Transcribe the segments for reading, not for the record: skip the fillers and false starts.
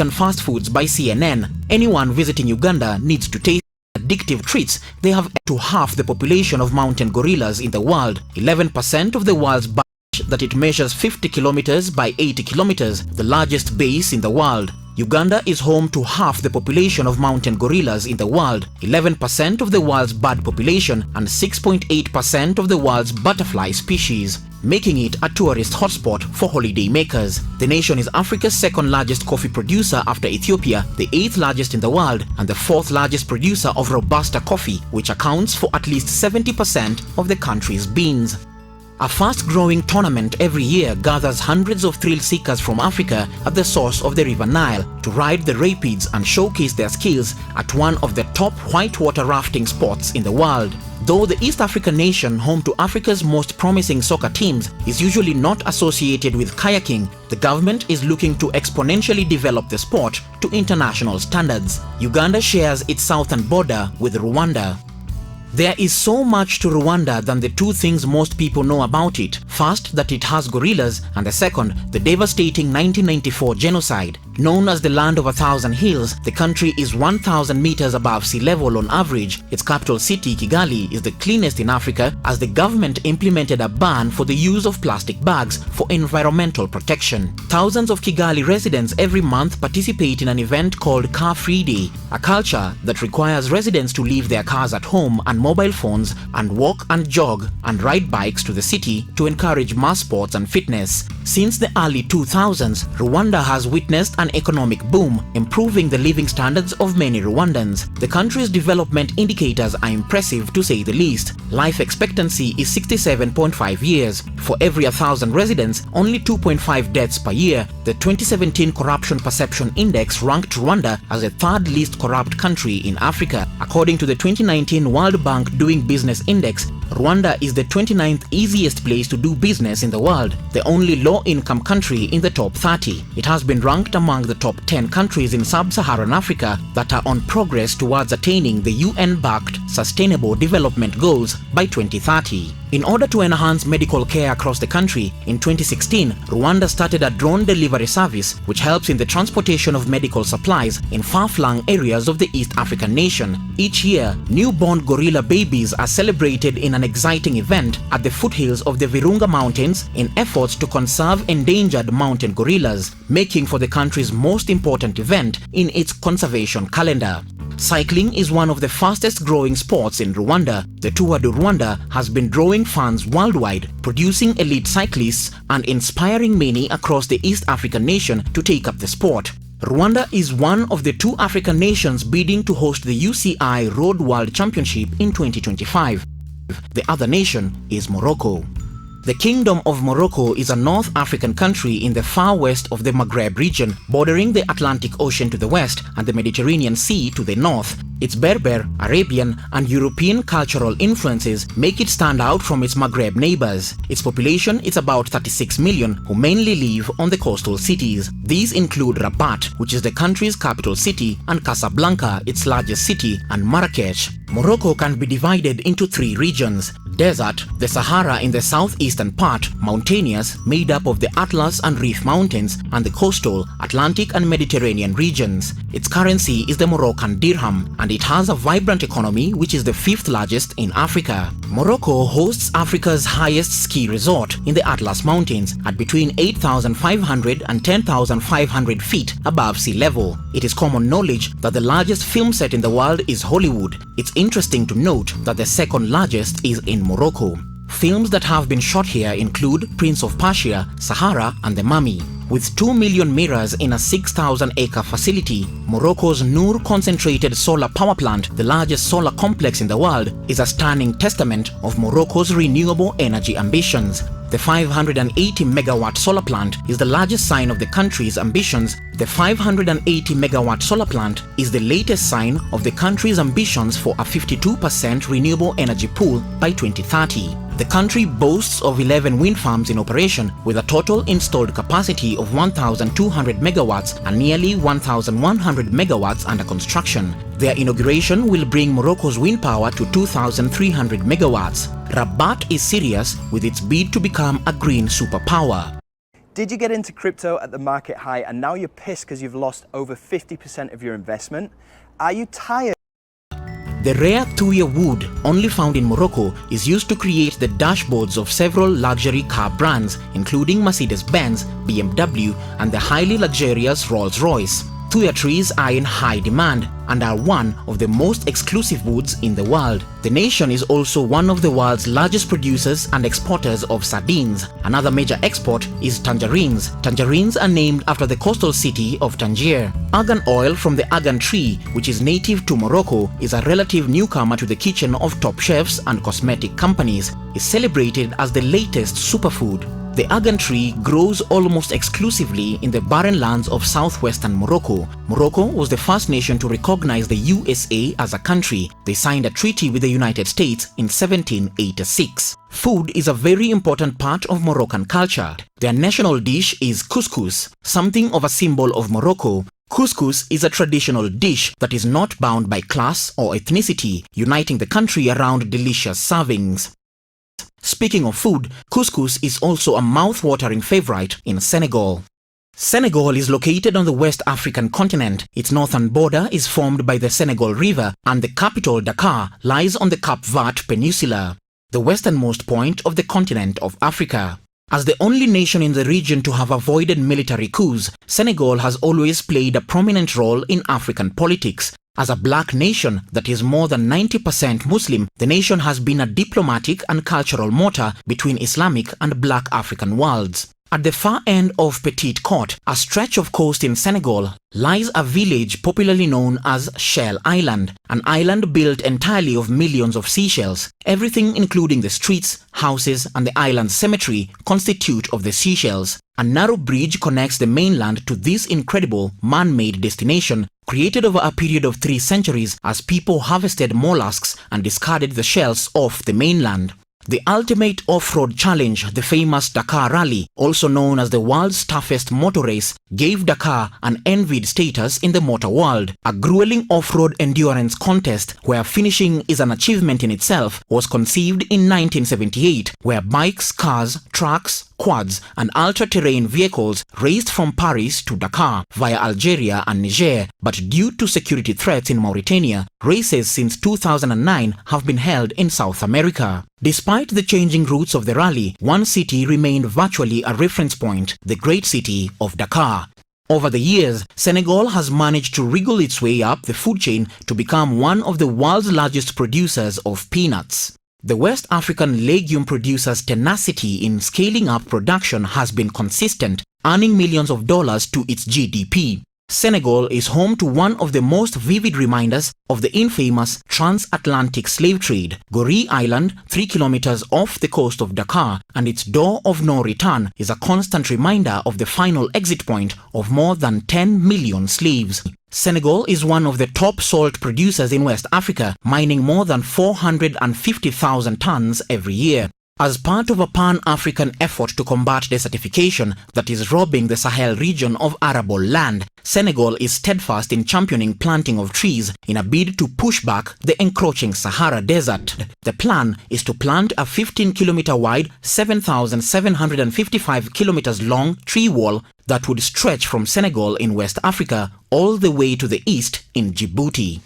fast foods by CNN. Anyone visiting Uganda needs to taste addictive treats. They have to half the population of mountain gorillas in the world. 11% of the world's that it measures 50 kilometers by 80 kilometers, the largest base in the world. Uganda is home to half the population of mountain gorillas in the world, 11% of the world's bird population, and 6.8% of the world's butterfly species, making it a tourist hotspot for holiday makers. The nation is Africa's second largest coffee producer after Ethiopia, the 8th largest in the world, and the 4th largest producer of Robusta coffee, which accounts for at least 70% of the country's beans. A fast-growing tournament every year gathers hundreds of thrill-seekers from Africa at the source of the River Nile to ride the rapids and showcase their skills at one of the top whitewater rafting spots in the world. Though the East African nation, home to Africa's most promising soccer teams, is usually not associated with kayaking, the government is looking to exponentially develop the sport to international standards. Uganda shares its southern border with Rwanda. There is so much to Rwanda than the two things most people know about it. First, that it has gorillas, and the second, the devastating 1994 genocide. Known as the land of 1,000 hills, the country is 1,000 meters above sea level on average. Its capital city, Kigali, is the cleanest in Africa, as the government implemented a ban for the use of plastic bags for environmental protection. Thousands of Kigali residents every month participate in an event called Car Free Day, a culture that requires residents to leave their cars at home and mobile phones and walk and jog and ride bikes to the city to encourage mass sports and fitness. Since the early 2000s, Rwanda has witnessed an economic boom, improving the living standards of many Rwandans. The country's development indicators are impressive to say the least. Life expectancy is 67.5 years. For every 1,000 residents, only 2.5 deaths per year. The 2017 Corruption Perception Index ranked Rwanda as the third least corrupt country in Africa. According to the 2019 World Bank Doing Business Index, Rwanda is the 29th easiest place to do business in the world, the only low-income country in the top 30. It has been ranked among the top 10 countries in sub-Saharan Africa that are on progress towards attaining the UN-backed Sustainable Development Goals by 2030. In order to enhance medical care across the country, in 2016, Rwanda started a drone delivery service which helps in the transportation of medical supplies in far-flung areas of the East African nation. Each year, newborn gorilla babies are celebrated in an exciting event at the foothills of the Virunga Mountains in efforts to conserve endangered mountain gorillas, making for the country's most important event in its conservation calendar. Cycling is one of the fastest growing sports in Rwanda. The Tour de Rwanda has been drawing fans worldwide, producing elite cyclists and inspiring many across the East African nation to take up the sport. Rwanda is one of the two African nations bidding to host the UCI Road World Championship in 2025. The other nation is Morocco. The Kingdom of Morocco is a North African country in the far west of the Maghreb region, bordering the Atlantic Ocean to the west and the Mediterranean Sea to the north. Its Berber, Arabian, and European cultural influences make it stand out from its Maghreb neighbors. Its population is about 36 million, who mainly live on the coastal cities. These include Rabat, which is the country's capital city, and Casablanca, its largest city, and Marrakech. Morocco can be divided into three regions: desert, the Sahara in the southeastern part, mountainous, made up of the Atlas and Rif Mountains, and the coastal, Atlantic and Mediterranean regions. Its currency is the Moroccan dirham, and it has a vibrant economy which is the 5th largest in Africa. Morocco hosts Africa's highest ski resort in the Atlas Mountains at between 8,500 and 10,500 feet above sea level. It is common knowledge that the largest film set in the world is Hollywood. It's interesting to note that the second largest is in Morocco. Films that have been shot here include Prince of Persia, Sahara, and The Mummy. With 2 million mirrors in a 6,000-acre facility, Morocco's Noor concentrated solar power plant, the largest solar complex in the world, is a stunning testament of Morocco's renewable energy ambitions. The 580-megawatt solar plant is the largest sign of the country's ambitions. The 580-megawatt solar plant is the latest sign of the country's ambitions for a 52% renewable energy pool by 2030. The country boasts of 11 wind farms in operation with a total installed capacity of 1,200 megawatts and nearly 1,100 megawatts under construction. Their inauguration will bring Morocco's wind power to 2,300 megawatts. Rabat is serious with its bid to become a green superpower. Did you get into crypto at the market high and now you're pissed because you've lost over 50% of your investment? Are you tired? The rare tuya wood, only found in Morocco, is used to create the dashboards of several luxury car brands, including Mercedes-Benz, BMW, and the highly luxurious Rolls-Royce. Tuya trees are in high demand and are one of the most exclusive woods in the world. The nation is also one of the world's largest producers and exporters of sardines. Another major export is tangerines. Tangerines are named after the coastal city of Tangier. Argan oil from the argan tree, which is native to Morocco, is a relative newcomer to the kitchen of top chefs and cosmetic companies. It's celebrated as the latest superfood. The argan tree grows almost exclusively in the barren lands of southwestern Morocco. Morocco was the first nation to recognize the USA as a country. They signed a treaty with the United States in 1786. Food is a very important part of Moroccan culture. Their national dish is couscous, something of a symbol of Morocco. Couscous is a traditional dish that is not bound by class or ethnicity, uniting the country around delicious servings. Speaking of food, couscous is also a mouth-watering favorite in Senegal. Senegal is located on the West African continent. Its northern border is formed by the Senegal River, and the capital, Dakar, lies on the Cap Vert Peninsula, the westernmost point of the continent of Africa. As the only nation in the region to have avoided military coups, Senegal has always played a prominent role in African politics. As a black nation that is more than 90% Muslim, the nation has been a diplomatic and cultural motor between Islamic and black African worlds. At the far end of Petite Côte, a stretch of coast in Senegal, lies a village popularly known as Shell Island, an island built entirely of millions of seashells. Everything including the streets, houses and the island's cemetery constitute of the seashells. A narrow bridge connects the mainland to this incredible man-made destination, created over a period of 3 centuries as people harvested mollusks and discarded the shells off the mainland. The ultimate off-road challenge, the famous Dakar Rally, also known as the world's toughest motor race, gave Dakar an envied status in the motor world. A grueling off-road endurance contest where finishing is an achievement in itself was conceived in 1978, where bikes, cars, trucks, quads and ultra-terrain vehicles raced from Paris to Dakar via Algeria and Niger, but due to security threats in Mauritania, races since 2009 have been held in South America. Despite the changing routes of the rally, one city remained virtually a reference point, the great city of Dakar. Over the years, Senegal has managed to wriggle its way up the food chain to become one of the world's largest producers of peanuts. The West African legume producer's tenacity in scaling up production has been consistent, earning millions of dollars to its GDP. Senegal is home to one of the most vivid reminders of the infamous transatlantic slave trade. Gorée Island, 3 kilometers off the coast of Dakar, and its door of no return is a constant reminder of the final exit point of more than 10 million slaves. Senegal is one of the top salt producers in West Africa, mining more than 450,000 tons every year. As part of a pan-African effort to combat desertification that is robbing the Sahel region of arable land, Senegal is steadfast in championing planting of trees in a bid to push back the encroaching Sahara Desert. The plan is to plant a 15-kilometer wide, 7,755 kilometers long tree wall that would stretch from Senegal in West Africa all the way to the east in Djibouti.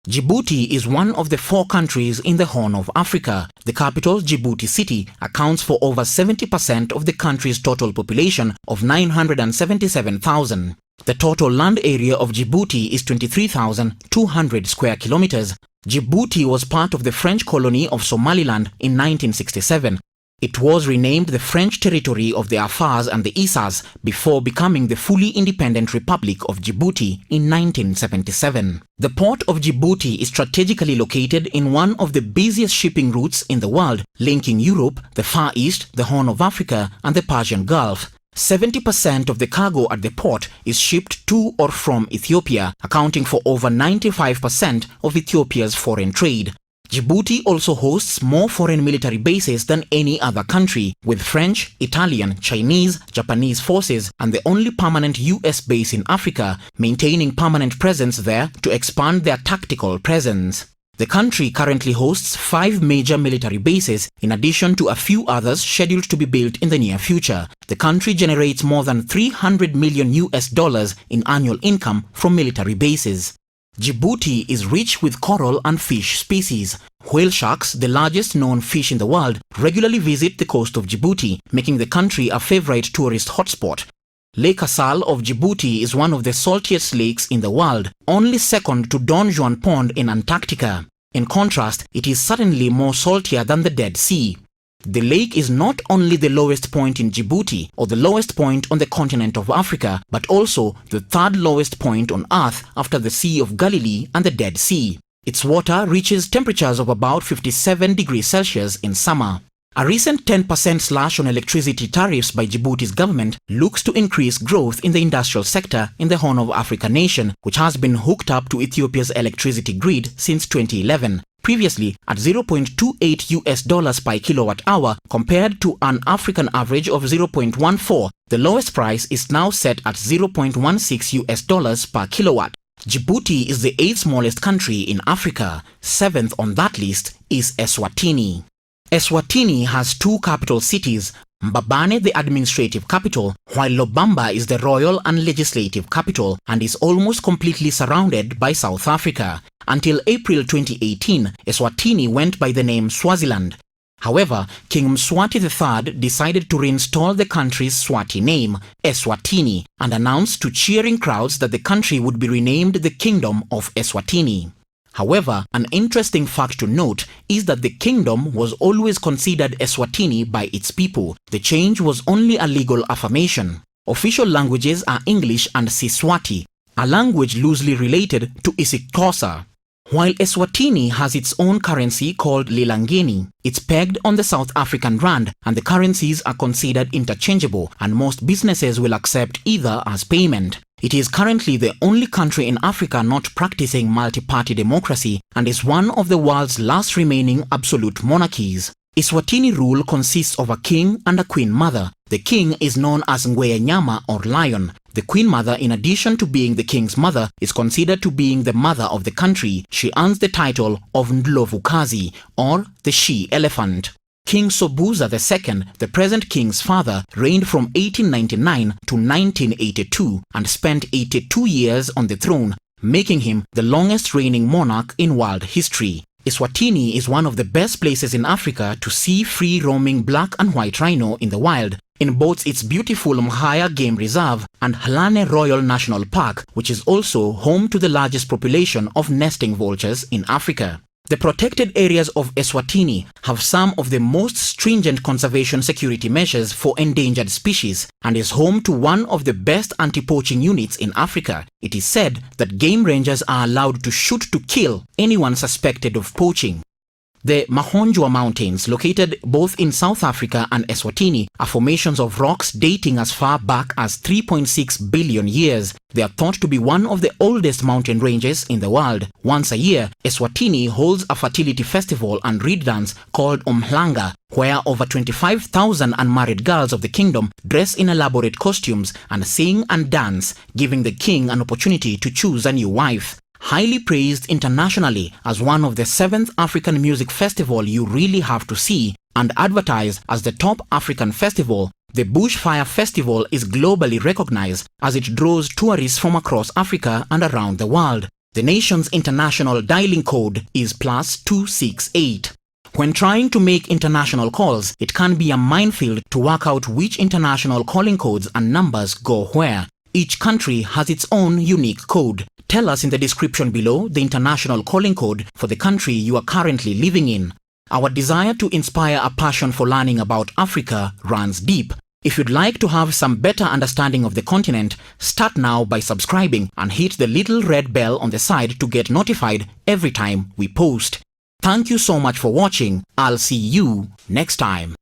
Djibouti is one of the 4 countries in the Horn of Africa. The capital, Djibouti City, accounts for over 70% of the country's total population of 977,000. The total land area of Djibouti is 23,200 square kilometers. Djibouti was part of the French colony of Somaliland in 1967. It was renamed the French territory of the Afars and the Isars before becoming the fully independent Republic of Djibouti in 1977. The port of Djibouti is strategically located in one of the busiest shipping routes in the world, linking Europe, the Far East, the Horn of Africa, and the Persian Gulf. 70% of the cargo at the port is shipped to or from Ethiopia, accounting for over 95% of Ethiopia's foreign trade. Djibouti also hosts more foreign military bases than any other country, with French, Italian, Chinese, Japanese forces and the only permanent US base in Africa, maintaining permanent presence there to expand their tactical presence. The country currently hosts 5 major military bases, in addition to a few others scheduled to be built in the near future. The country generates more than $300 million in annual income from military bases. Djibouti is rich with coral and fish species. Whale sharks, the largest known fish in the world, regularly visit the coast of Djibouti, making the country a favorite tourist hotspot. Lake Assal of Djibouti is one of the saltiest lakes in the world, only second to Don Juan Pond in Antarctica. In contrast, it is certainly more saltier than the Dead Sea. The lake is not only the lowest point in Djibouti or the lowest point on the continent of Africa, but also the third lowest point on Earth after the Sea of Galilee and the Dead Sea. Its water reaches temperatures of about 57 degrees Celsius in summer. A recent 10% slash on electricity tariffs by Djibouti's government looks to increase growth in the industrial sector in the Horn of Africa nation, which has been hooked up to Ethiopia's electricity grid since 2011. Previously at $0.28 per kilowatt hour compared to an African average of 0.14, the lowest price is now set at $0.16 per kilowatt. Djibouti is the 8th smallest country in Africa. 7th on that list is Eswatini. Eswatini has 2 capital cities, Mbabane the administrative capital, while Lobamba is the royal and legislative capital, and is almost completely surrounded by South Africa. Until April 2018, Eswatini went by the name Swaziland. However, King Mswati III decided to reinstall the country's Swati name, Eswatini, and announced to cheering crowds that the country would be renamed the Kingdom of Eswatini. However, an interesting fact to note is that the kingdom was always considered Eswatini by its people. The change was only a legal affirmation. Official languages are English and Siswati, a language loosely related to isiXhosa. While Eswatini has its own currency called Lilangeni, it's pegged on the South African rand, and the currencies are considered interchangeable, and most businesses will accept either as payment. It is currently the only country in Africa not practicing multi-party democracy and is one of the world's last remaining absolute monarchies. Eswatini rule consists of a king and a queen mother. The king is known as Ngwenyama or lion. The queen mother, in addition to being the king's mother, is considered to being the mother of the country. She earns the title of Ndlovukazi, or the she-elephant. King Sobhuza II, the present king's father, reigned from 1899 to 1982 and spent 82 years on the throne, making him the longest reigning monarch in world history. Eswatini is one of the best places in Africa to see free-roaming black and white rhino in the wild, in both its beautiful Mhaya Game Reserve and Halane Royal National Park, which is also home to the largest population of nesting vultures in Africa. The protected areas of Eswatini have some of the most stringent conservation security measures for endangered species and is home to one of the best anti-poaching units in Africa. It is said that game rangers are allowed to shoot to kill anyone suspected of poaching. The Mahonjwa Mountains, located both in South Africa and Eswatini, are formations of rocks dating as far back as 3.6 billion years. They are thought to be one of the oldest mountain ranges in the world. Once a year, Eswatini holds a fertility festival and reed dance called Umhlanga, where over 25,000 unmarried girls of the kingdom dress in elaborate costumes and sing and dance, giving the king an opportunity to choose a new wife. Highly praised internationally as one of the 7th African Music Festival you really have to see, and advertised as the top African festival, the Bushfire Festival is globally recognized as it draws tourists from across Africa and around the world. The nation's international dialing code is +268. When trying to make international calls, it can be a minefield to work out which international calling codes and numbers go where. Each country has its own unique code. Tell us in the description below the international calling code for the country you are currently living in. Our desire to inspire a passion for learning about Africa runs deep. If you'd like to have some better understanding of the continent, start now by subscribing and hit the little red bell on the side to get notified every time we post. Thank you so much for watching. I'll see you next time.